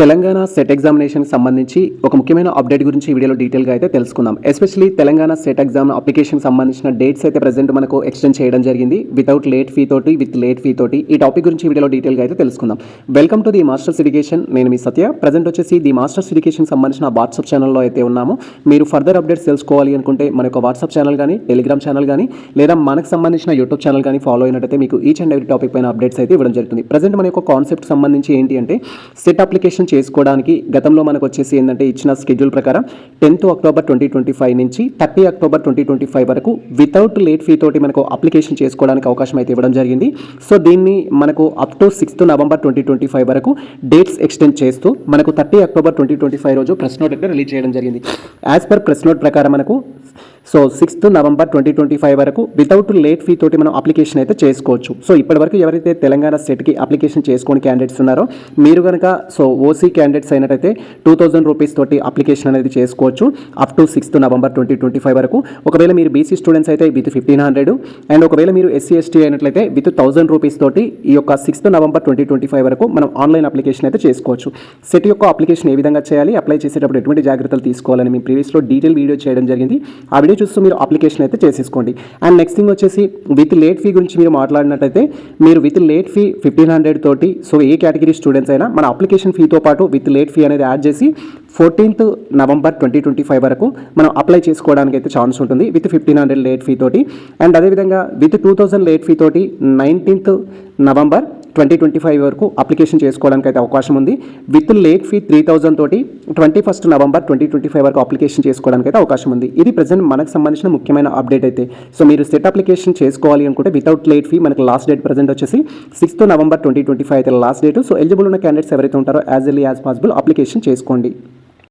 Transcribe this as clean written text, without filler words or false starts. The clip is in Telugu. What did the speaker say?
తెలంగాణ సెట్ ఎగ్జామినేషన్కి సంబంధించి ఒక ముఖ్యమైన అప్డేట్ గురించి ఈ వీడియోలో డీటెయిల్గా అయితే తెలుసుకుందాం. Especially Telangana set exam application సంబంధించిన డేట్స్ అయితే ప్రెజెంట్ మనకు ఎక్స్టెండ్ చేయడం జరిగింది వితౌట్ లేట్ ఫీ తోటి విత్ లేట్ ఫీ తోటి. ఈ టాపిక్ గురించి వీడియోలో డీటెయిల్గా అయితే తెలుసుకుందాం. Welcome to the masters education. నేను మీ సత్య. ప్రెజెంట్ వచ్చేసి ది మాస్టర్స్ ఎడ్యుకేషన్ సంబంధించిన వాట్సాప్ ఛానల్లో అయితే ఉన్నాము. మీరు ఫర్దర్ అప్డేట్స్ తెలుసుకోవాలి అనుకుంటే మన యొక్క వాట్సాప్ ఛానల్ కానీ టెలిగ్రామ్ ఛానల్ కానీ లేదా మనకు సంబంధించిన యూట్యూబ్ ఛానల్ కానీ ఫాలో అయినట్టయితే మీకు ఈచ్ అండ్ ఎవ్రీ టాపిక్ పైన అప్డేట్స్ అయితే ఇవ్వడం జరుగుతుంది. ప్రెజెంట్ మన యొక్క కాన్సెప్ట్ సంబంధించి ఏంటి అంటే సెట్ అప్లికేషన్ చేసుకోవడానికి గతంలో మనకు వచ్చేసి ఏంటంటే ఇచ్చిన స్కెడ్యూల్ ప్రకారం 10th October 2025 నుంచి 30 October 2025 వరకు వితౌట్ లేట్ ఫీ తోటి మనకు అప్లికేషన్ చేసుకోవడానికి అవకాశం అయితే ఇవ్వడం జరిగింది. సో దీన్ని మనకు అప్ టు 6th November 2025 వరకు డేట్స్ ఎక్స్టెండ్ చేస్తూ మనకు 30 October 2025 రోజు ప్రెస్ నోట్ అయితే రిలీజ్ చేయడం జరిగింది. యాజ్ పర్ ప్రెస్ నోట్ ప్రకారం మనకు 6th November 2025 వరకు వితౌట్ లేట్ ఫీ తోటి మనం అప్లికేషన్ అయితే చేసుకోవచ్చు. సో ఇప్పటివరకు ఎవరైతే తెలంగాణ సెట్కి అప్లికేషన్ చేసుకొని క్యాండిడేట్స్ ఉన్నారో మీరు కనుక ఓసీ క్యాండిడేట్స్ అయినట్టయితే 2000 రూపీస్ తోటి అప్లికేషన్ అనేది చేసుకోవచ్చు అప్ టు 6th November 2025 వరకు. ఒకవేళ మీరు బీసీ స్టూడెంట్స్ అయితే విత్ 1500 అండ్ ఒకవేళ మీరు ఎస్సీ ఎస్టీ అయినట్లయితే విత్ 1000 రూపీస్ తోటి ఈ యొక్క 6th November 2025 వరకు మనం ఆన్లైన్ అప్లికేషన్ అయితే చేసుకోవచ్చు. సెట్ యొక్క అప్లికేషన్ ఏ విధంగా చేయాలి, అప్లై చేసేటప్పుడు ఎటువంటి జాగ్రత్తలు తీసుకోవాలని మేము ప్రీవియస్లో డీటెయిల్ వీడియో చేయడం జరిగింది. ఆ వీడియో చూస్తూ మీరు అప్లికేషన్ అయితే చేసేసుకోండి. అండ్ నెక్స్ట్ థింగ్ వచ్చేసి విత్ లేట్ ఫీ గురించి మీరు మాట్లాడినట్టయితే మీరు విత్ లేట్ ఫీ 1500 తోటి ఏ కేటగిరీ స్టూడెంట్స్ అయినా మన అప్లికేషన్ ఫీతో పాటు విత్ లేట్ ఫీ అనేది యాడ్ చేసి 14th November 2025 వరకు మనం అప్లై చేసుకోవడానికి అయితే ఛాన్స్ ఉంటుంది విత్ 1500 లేట్ ఫీ తోటి. అండ్ అదేవిధంగా విత్ 2000 లేట్ ఫీ తోటి 19th November 2025 వరకు అప్లికేషన్ చేసుకోవడానికి అయితే అవకాశం ఉంది. విత్ లేట్ ఫీ 3000 తోటి 21st November 2025 వరకు అప్లికేషన్ చేసుకోవడానికి అయితే అవకాశం ఉంది. ఇది ప్రజెంట్ మనకు సంబంధించిన ముఖ్యమైన అప్డేట్ అయితే. సో మీరు సెట్ అప్లికేషన్ చేసుకోవాలి అనుకుంటే వితౌట్ లేట్ ఫీ మనకు లాస్ట్ డేట్ ప్రజెంట్ వచ్చేసి 6th November 2025 అయితే లాస్ట్ డేట్. సో ఎలిజిబుల్ ఉన్న క్యాండిడేట్స్ ఎవరైతే ఉంటారో as early as possible application చేసుకోండి.